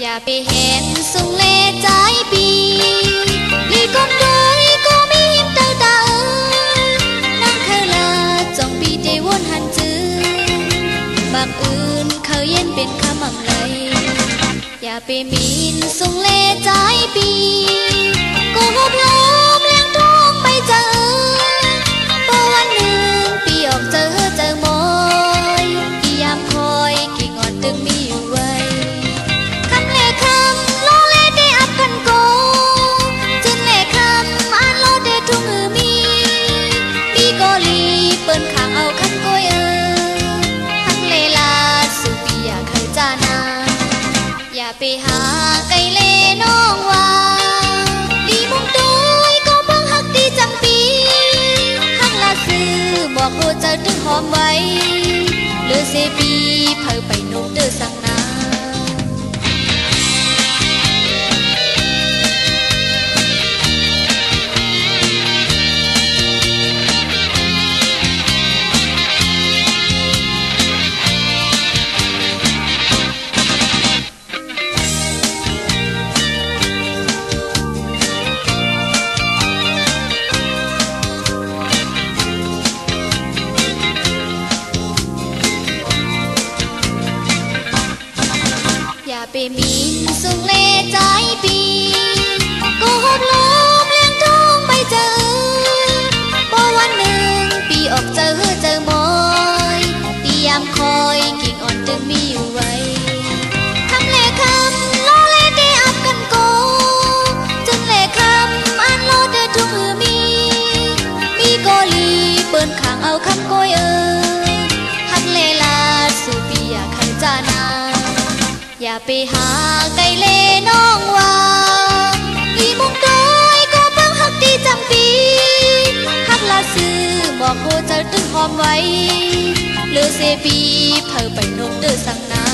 อย่าไปเห็นสุงเลใจปีลีก้มด้วยก็มีหิมเตาตานั่งเคยลาจ้องปีได้วนหันจื้อบางอื่นเขาเย็นเป็นคำอำไลอย่าไปมีนสุงเลใจปีก็หอบลมเลี้ยงท้องไปเจอพอวันหนึ่งปีออกเจอมอยกี่ยามคอยกี่งอนตึงมีอยู่ไว้คำเล่คำล้อเล่ได้อับกันโกจนเล่คำอ่านล้อได้ทุ่งมือมีก็ลีเปิ้นขางเอาคันโกยหังเลลาสุปีอยากเคยจานาอย่าไปหาไก่เล่น้องว่าลีมุงตุ้ยก็เพิ่งหักดีจังปีหักลาซื้อบอกโคเจอถึงหอมไว้เลือเซปีเผยไปนกเดือสังนาอย่าไปมีนสุงเลใจปีก็หอบลมเลี้ยงท้องไปเจอพอวันหนึ่งปีออกเจอมอยตียามคอยกิ่งอ่อนตึงมีอยู่ไว้คำเล่คำล้อเล่ได้อับกันโกจนเล่คำอ่านล้อเดือทุ่งมือมีก็ลีเปิ้นขางเอาคำโกยหักเล่ลาสู่ปีอยากขันจานาอย่าไปหาไก่เล่น้องว่าอีมุกด้อยก็เพิ่งหักดีจังปีหักลาซื้อบอกโคเจอตึงหอมไว้เลือเซปีเผยไปนกเดือสังนา